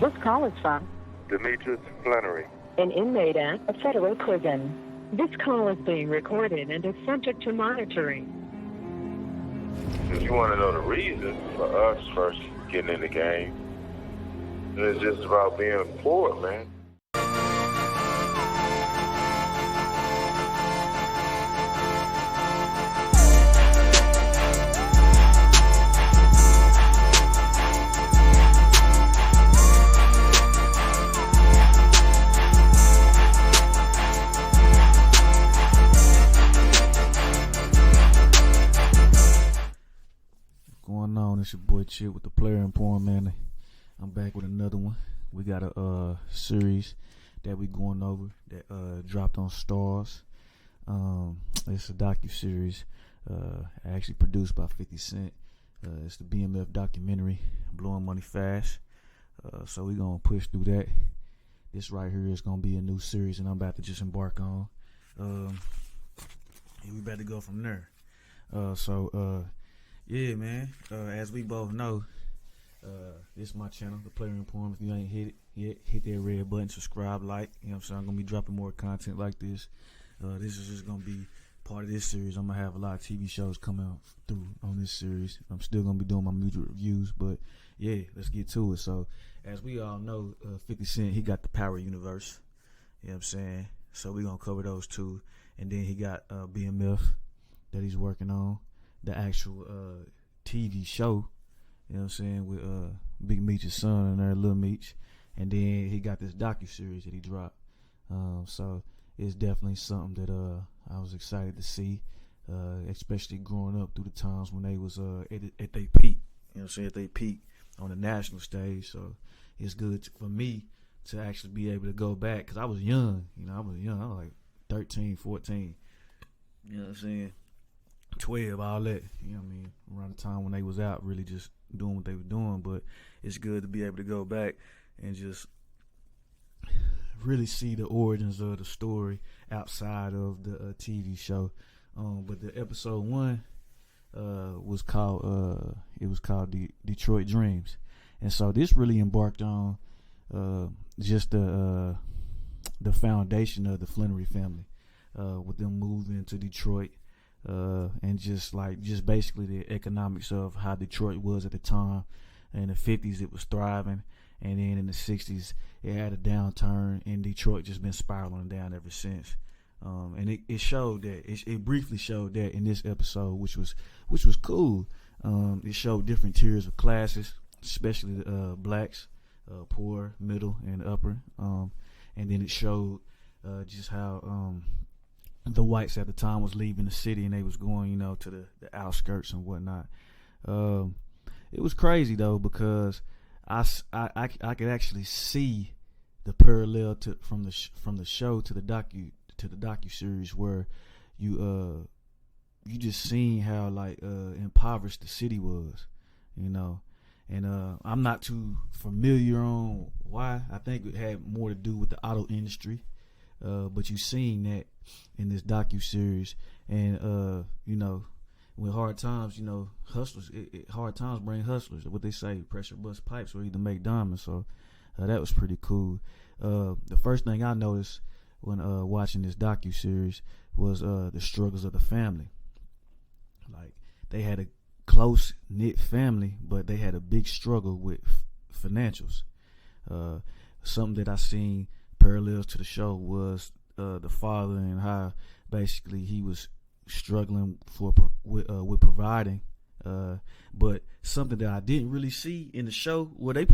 This call is from Demetrius Flannery, an inmate at a federal prison. This call is being recorded and is subject to monitoring. If you want to know the reason for us first getting in the game, it's just about being poor, man. Going on, it's your boy Chip with the Player and Porn, man. I'm back with another one. We got a series that we going over that dropped on Stars. It's a docuseries actually produced by 50 Cent. It's the BMF documentary, Blowing Money Fast. So we're going to push through that. This right here is going to be a new series and I'm about to just embark on. And we about to go from there. Yeah, man. As we both know, this is my channel, The Player and Porn. If you ain't hit it yet, hit that red button, subscribe, like. You know what I'm saying? I'm going to be dropping more content like this. This is just going to be part of this series. I'm going to have a lot of TV shows coming out through on this series. I'm still going to be doing my music reviews, but yeah, let's get to it. So, as we all know, 50 Cent, he got the Power Universe. You know what I'm saying? So, we're going to cover those two. And then he got BMF that he's working on. The actual TV show, you know what I'm saying, with Big Meech's son and there, Lil Meech. And then he got this docuseries that he dropped. So it's definitely something that I was excited to see, especially growing up through the times when they was at their peak, you know what I'm saying, at their peak on the national stage. So it's good for me to actually be able to go back, because I was young, I was like 13, 14, you know what I'm saying, 12, all that, you know what I mean, around the time when they was out really just doing what they were doing. But it's good to be able to go back and just really see the origins of the story outside of the TV show. But the episode 1 was called Detroit Dreams, and so this really embarked on just the foundation of the Flannery family, with them moving to Detroit. And just basically the economics of how Detroit was at the time. In the 50s, it was thriving, and then in the 60s, it had a downturn, and Detroit just been spiraling down ever since. And it showed that, it briefly showed that in this episode, which was cool. It showed different tiers of classes, especially blacks, poor, middle, and upper. And then it showed just how the whites at the time was leaving the city and they was going, to the outskirts and whatnot. It was crazy though, because I could actually see the parallel from the show to the docuseries, where you just seen how impoverished the city was, and I'm not too familiar on why. I think it had more to do with the auto industry. But you seen that in this docuseries, and when hard times, hustlers, hard times bring hustlers. What they say, pressure bust pipes or either make diamonds. So that was pretty cool. The first thing I noticed when watching this docuseries was the struggles of the family. Like, they had a close knit family, but they had a big struggle with financials. Something that I seen parallels to the show was the father, and how basically he was struggling with providing. But something that I didn't really see in the show, well, they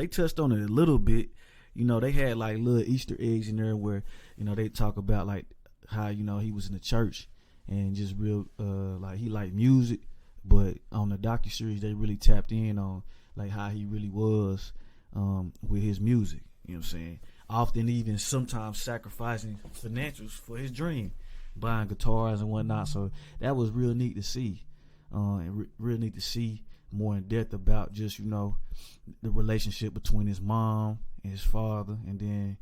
touched on it a little bit. They had like little Easter eggs in there where they talk about like how he was in the church and just real like he liked music, but on the docuseries they really tapped in on like how he really was with his music. You know what I'm saying? Often even sometimes sacrificing financials for his dream, buying guitars and whatnot. So that was real neat to see, and real neat to see more in depth about just the relationship between his mom and his father, and then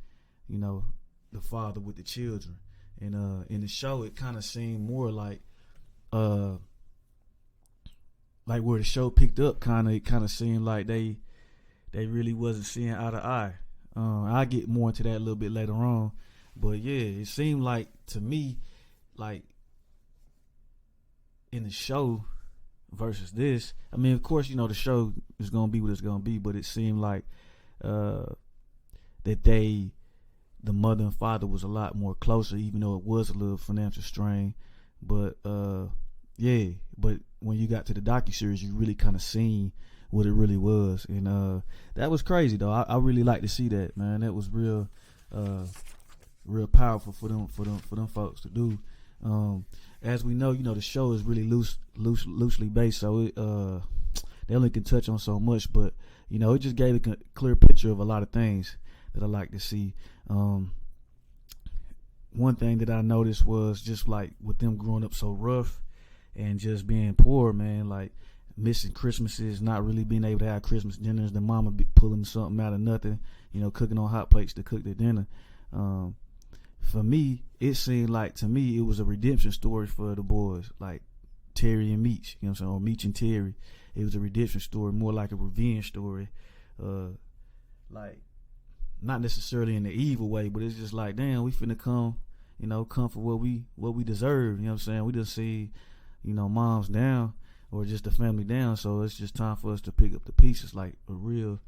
the father with the children. And in the show, it kind of seemed more like where the show picked up. It kind of seemed like they they really wasn't seeing eye to eye. I'll get more into that a little bit later on. But yeah, it seemed like to me, like in the show versus this, I mean, of course, the show is gonna be what it's gonna be, but it seemed like that the mother and father was a lot more closer, even though it was a little financial strain. But yeah, but when you got to the docuseries, you really kind of seen what it really was, and that was crazy though. I really like to see that, man. That was real powerful for them folks to do. As we know, the show is really loosely based, so they only can touch on so much, but it just gave a clear picture of a lot of things that I like to see. One thing that I noticed was just like with them growing up so rough and just being poor, man, like missing Christmases, not really being able to have Christmas dinners, the mama be pulling something out of nothing, cooking on hot plates to cook their dinner. For me, it seemed like to me it was a redemption story for the boys, like Terry and Meech, or Meech and Terry. It was a redemption story, more like a revenge story, like not necessarily in the evil way, but it's just like, damn, we finna come for what we deserve. We just see, moms down or just the family down, so it's just time for us to pick up the pieces, like a real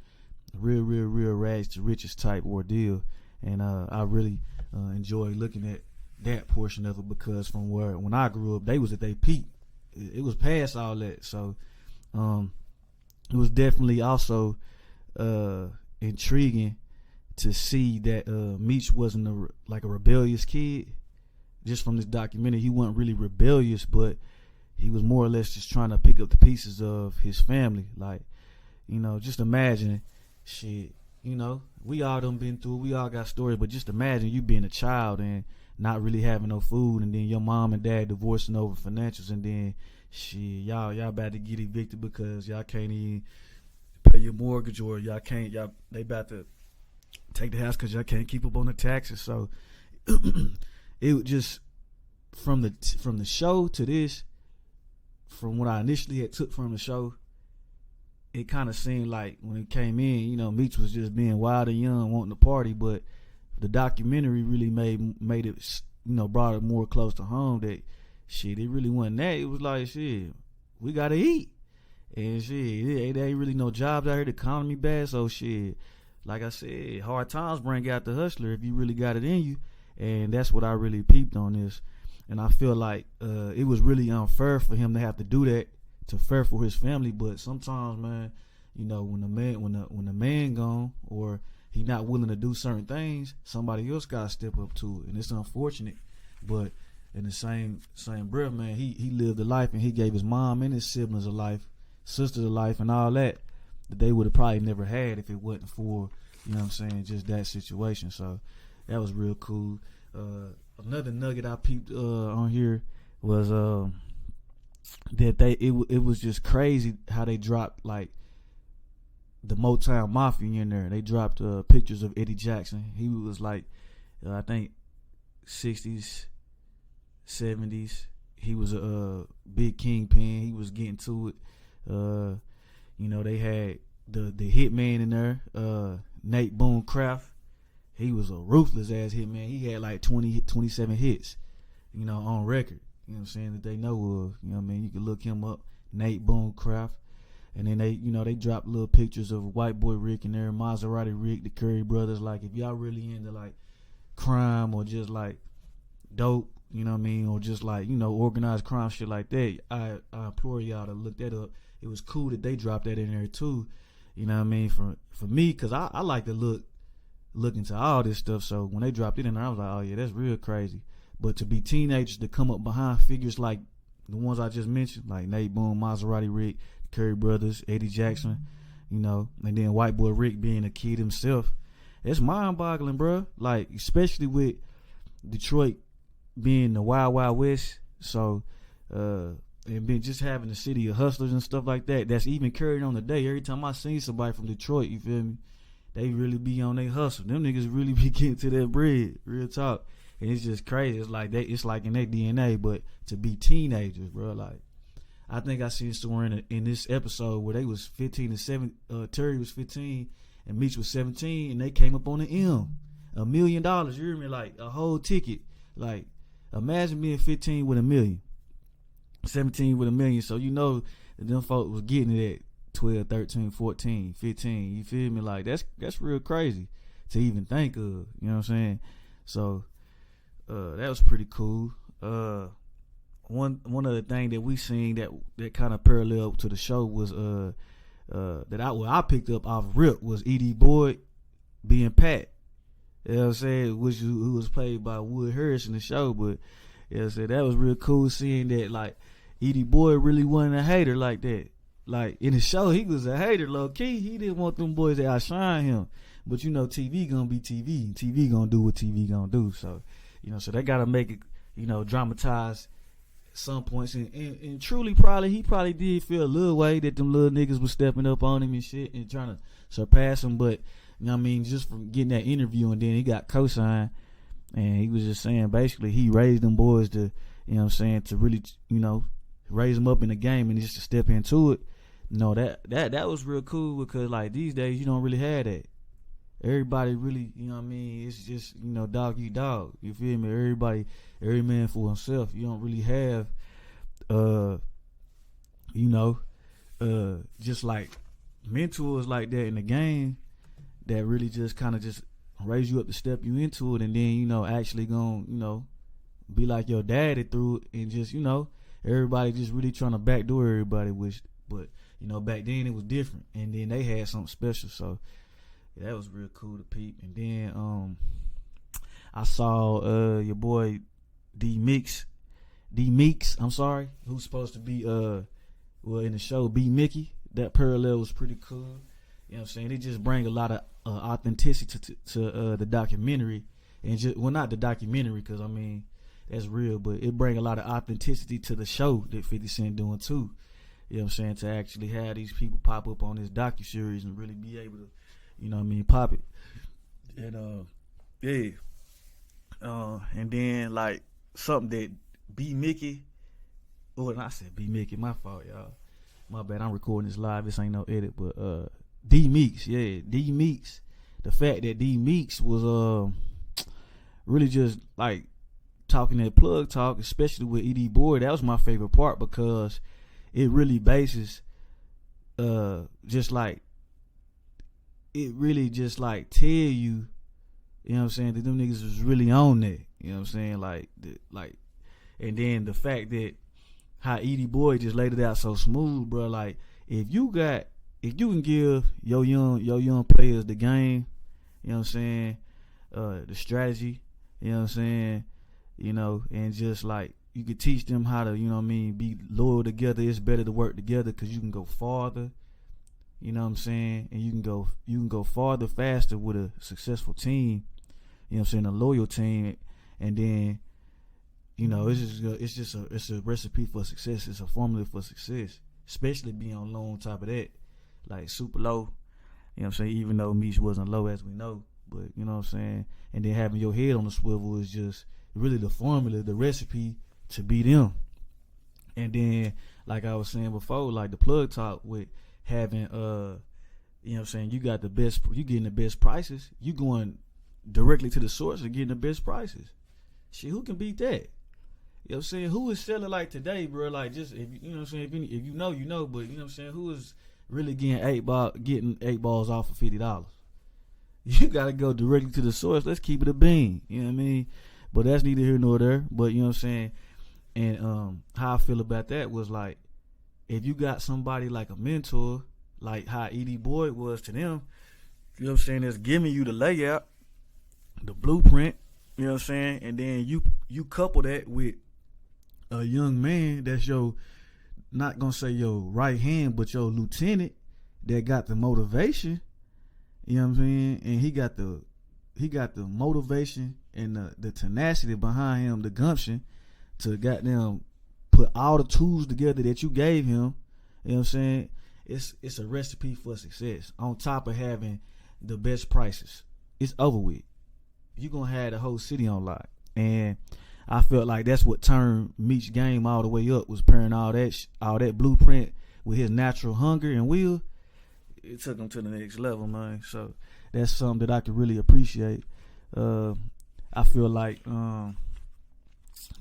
rags to riches type ordeal. And I really enjoy looking at that portion of it, because from when I grew up, they was at their peak. It was past all that, so it was definitely also intriguing to see that Meech wasn't a rebellious kid. Just from this documentary, he wasn't really rebellious, but he was more or less just trying to pick up the pieces of his family. Like, just imagine, shit, we all done been through it, we all got stories, but just imagine you being a child and not really having no food, and then your mom and dad divorcing over financials, and then shit, y'all about to get evicted because y'all can't even pay your mortgage, or they about to take the house because y'all can't keep up on the taxes. So it just from the show to this, from what I initially had took from the show, it kind of seemed like when it came in, Meech was just being wild and young, wanting to party, but the documentary really made it, brought it more close to home that shit, it really wasn't that. It was like, shit, we gotta eat, and shit, there ain't really no jobs out here, the economy bad, so shit, like I said, hard times bring out the hustler if you really got it in you. And that's what I really peeped on this. And I feel like it was really unfair for him to have to do that, to fair for his family. But sometimes, man, when the man gone, or he not willing to do certain things, somebody else gotta step up to it. And it's unfortunate, but in the same breath, man, he lived a life, and he gave his mom and his siblings a life, sisters a life, and all that they would have probably never had if it wasn't for, just that situation. So that was real cool. Another nugget I peeped on here was that it was just crazy how they dropped like the Motown Mafia in there. They dropped pictures of Eddie Jackson. He was like I think 60s, 70s. He was a big kingpin. He was getting to it. They had the hitman in there, Nate Boone Craft. He was a ruthless ass hitman. He had like 27 hits, on record. That they know of. You can look him up, Nate Boone Craft. And then they dropped little pictures of White Boy Rick in there, Maserati Rick, the Curry brothers. Like, if y'all really into like crime or just like dope, or just like, organized crime, shit like that, I implore y'all to look that up. It was cool that they dropped that in there too. For me, because I like to look into all this stuff. So when they dropped it in there, I was like, oh yeah, that's real crazy. But to be teenagers to come up behind figures like the ones I just mentioned, like Nate Boone, Maserati Rick, Curry brothers, Eddie Jackson, and then White Boy Rick being a kid himself, it's mind-boggling, bro. Like, especially with Detroit being the Wild Wild West. So and been just having a city of hustlers and stuff like that, that's even carried on today. Every time I see somebody from Detroit, you feel me, they really be on their hustle. Them niggas really be getting to that bread, real talk. And it's just crazy. It's like in their DNA. But to be teenagers, bro, like, I think I seen somewhere in this episode where they was 15 and 7. Terry was 15 and Meech was 17, and they came up on the M, $1 million. You hear me? Like a whole ticket. Like imagine being 15 with $1 million, 17 with $1 million. So you know that them folks was getting it at 12, 13, 14, 15. You feel me? Like that's real crazy to even think of. You know what I'm saying? So that was pretty cool. One other thing that we seen that kind of parallel to the show was that I picked up off rip was Edie Boyd being Pat. You know what I'm saying? Who was played by Wood Harris in the show, but you know what I'm saying, that was real cool seeing that like Edie Boyd really wasn't a hater like that. Like in the show, he was a hater low key. He didn't want them boys to outshine him. But you know, TV gonna be TV. TV gonna do what TV gonna do. So, you know, so they gotta make it, you know, dramatize some points, and truly he probably did feel a little way that them little niggas was stepping up on him and shit and trying to surpass him. But you know what I mean, just from getting that interview, and then he got co-signed, and he was just saying basically he raised them boys to, you know what I'm saying, to really, you know, raise them up in the game and just to step into it. You know, that was real cool, because like these days you don't really have that. Everybody really, you know what I mean, it's just, you know, dog eat dog. You feel me? Every man for himself. You don't really have, you know, just like mentors like that in the game that really just kind of just raise you up to step you into it, and then, you know, actually gonna, you know, be like your daddy through it, and just, you know, everybody just really trying to backdoor everybody, but, you know, back then it was different, and then they had something special, so that was real cool to peep. And then I saw your boy D Meeks, I'm sorry, who's supposed to be well in the show B Mickey. That parallel was pretty cool. You know what I'm saying? It just bring a lot of authenticity to the documentary, and just, well, not the documentary, because I mean that's real, but it bring a lot of authenticity to the show that 50 Cent doing too. You know what I'm saying? To actually have these people pop up on this docuseries and really be able to, you know what I mean, pop it. And yeah. And then like something that B Mickey, I said B Mickey, my fault, y'all. My bad, I'm recording this live, this ain't no edit, but D Meeks, the fact that D Meeks was really just like talking that plug talk, especially with Edie Boyd, that was my favorite part, because it really bases just like, it really just like tell you, you know what I'm saying, that them niggas was really on that. You know what I'm saying? Like, and then the fact that how Edie Boyd just laid it out so smooth, bro. Like, if you can give your young players the game, you know what I'm saying, the strategy, you know what I'm saying, you know, and just like you could teach them how to, you know what I mean, be loyal together. It's better to work together, because you can go farther. You know what I'm saying? And you can go farther faster with a successful team. You know what I'm saying? A loyal team. And then, you know, it's a recipe for success. It's a formula for success. Especially being on low on top of that. Like super low. You know what I'm saying? Even though Meech wasn't low, as we know. But you know what I'm saying? And then having your head on the swivel is just really the formula, the recipe to beat them. And then, like I was saying before, like the plug talk with having you know what I'm saying, you getting the best prices, you going directly to the source and getting the best prices. Shit, who can beat that? You know what I'm saying? Who is selling like today, bro? Like, just, if you know what I'm saying, if you know, you know, but you know what I'm saying, who is really getting eight balls off for $50? You gotta go directly to the source. Let's keep it a bean. You know what I mean? But that's neither here nor there. But you know what I'm saying? And how I feel about that was like, if you got somebody like a mentor, like how Edie Boyd was to them, you know what I'm saying, that's giving you the layout, the blueprint, you know what I'm saying, and then you couple that with a young man that's your, not gonna say your right hand, but your lieutenant that got the motivation, you know what I'm saying, and he got the motivation and the tenacity behind him, the gumption to goddamn put all the tools together that you gave him. You know what I'm saying? It's a recipe for success. On top of having the best prices, it's over with. You're gonna have the whole city on lock. And I felt like that's what turned Meech's game all the way up, was pairing all that blueprint with his natural hunger and will. It took him to the next level, man. So that's something that I could really appreciate. I feel like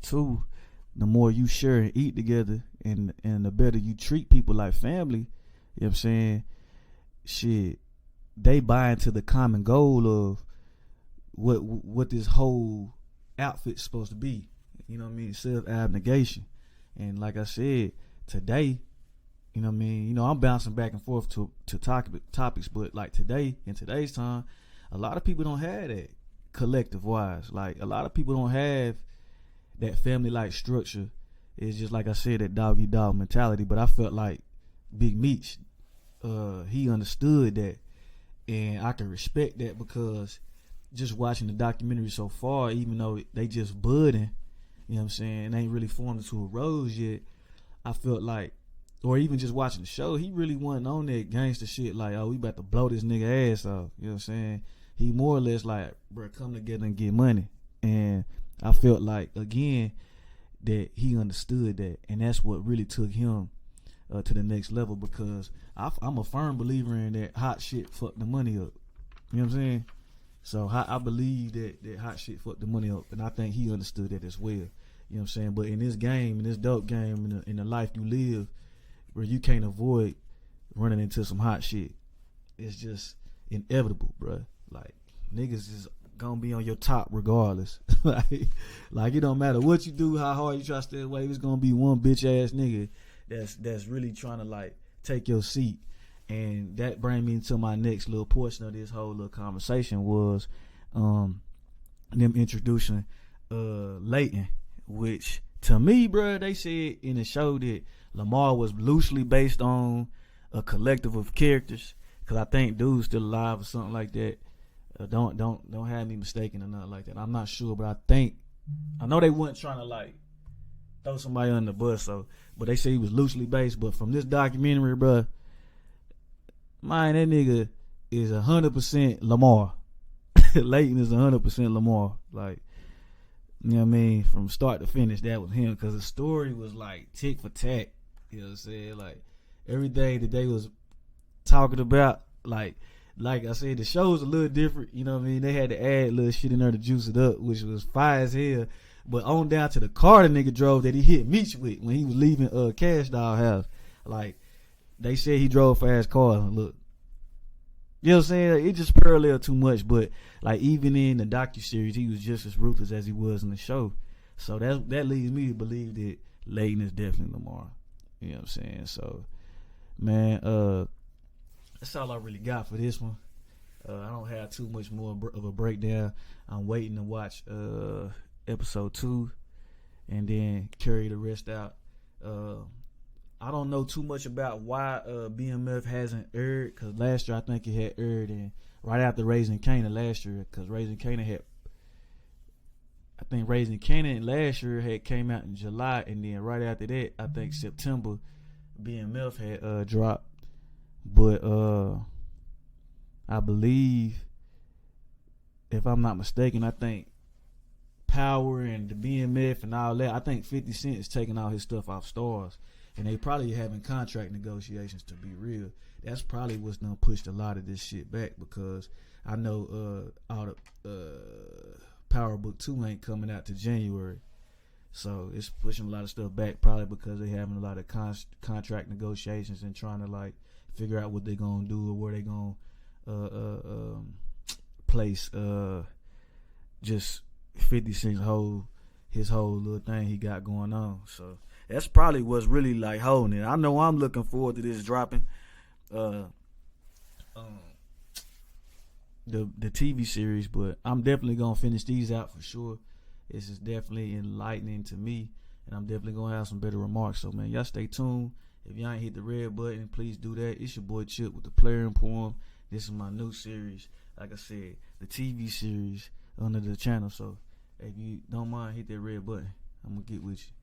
too, the more you share and eat together, and the better you treat people like family, you know what I'm saying? Shit, they buy into the common goal of what this whole outfit's supposed to be. You know what I mean? Self-abnegation. And like I said, today, you know what I mean? You know, I'm bouncing back and forth to topics, but like today, in today's time, a lot of people don't have that collective wise. Like, a lot of people don't have that family-like structure. It's just like I said, that dog-eat-dog mentality. But I felt like Big Meech, he understood that, and I can respect that, because just watching the documentary so far, even though they just budding, you know what I'm saying, they ain't really formed into a rose yet, I felt like, or even just watching the show, he really wasn't on that gangster shit like, oh, we about to blow this nigga ass off, you know what I'm saying? He more or less like, bro, come together and get money. And I felt like, again, that he understood that, and that's what really took him to the next level, because I'm a firm believer in that hot shit fucked the money up. You know what I'm saying? So I believe that hot shit fucked the money up, and I think he understood that as well. You know what I'm saying? But in this game, in this dope game, in the life you live, where you can't avoid running into some hot shit, it's just inevitable, bruh. Like, niggas is gonna be on your top regardless. like it don't matter what you do, how hard you try to stay away, it's gonna be one bitch ass nigga that's really trying to like take your seat. And that brings me into my next little portion of this whole little conversation, was them introducing Leighton, which to me, bruh, they said in the show that Lamar was loosely based on a collective of characters, because I think dude's still alive or something like that. Don't have me mistaken or nothing like that. I'm not sure, but I know they weren't trying to like throw somebody under the bus, but they say he was loosely based. But from this documentary, bruh, man, that nigga is 100% Lamar. Leighton is 100% Lamar. Like, you know what I mean? From start to finish, that was him, because the story was like tick for tack. You know what I'm saying? Like, everything that they was talking about, like I said, the show was a little different. You know what I mean? They had to add little shit in there to juice it up, which was fire as hell. But on down to the car the nigga drove that he hit Meech with when he was leaving Cash Doll house. Like, they said he drove fast cars. Look, you know what I'm saying? It just paralleled too much. But like, even in the docuseries, he was just as ruthless as he was in the show. So that leads me to believe that Leighton is definitely Lamar. You know what I'm saying? So, man, that's all I really got for this one. I don't have too much more of a breakdown. I'm waiting to watch episode 2 and then carry the rest out. I don't know too much about why BMF hasn't aired, because last year I think it had aired right after Raising Canaan last year, because Raising Canaan last year had came out in July, and then right after that, I think September, BMF had dropped. But I believe, if I'm not mistaken, I think Power and the BMF and all that, I think 50 Cent is taking all his stuff off Stars, and they probably having contract negotiations, to be real. That's probably what's gonna push a lot of this shit back, because I know all the Power Book 2 ain't coming out to January. So it's pushing a lot of stuff back, probably because they having a lot of contract negotiations and trying to like figure out what they gonna do or where they gonna place just 50 Cent's his whole little thing he got going on. So that's probably what's really like holding it. I know I'm looking forward to this dropping. The TV series, but I'm definitely gonna finish these out for sure. This is definitely enlightening to me, and I'm definitely gonna have some better remarks. So man, y'all stay tuned. If y'all ain't hit the red button, please do that. It's your boy Chip with the Player and Poem. This is my new series. Like I said, the TV series under the channel. So if you don't mind, hit that red button. I'm gonna get with you.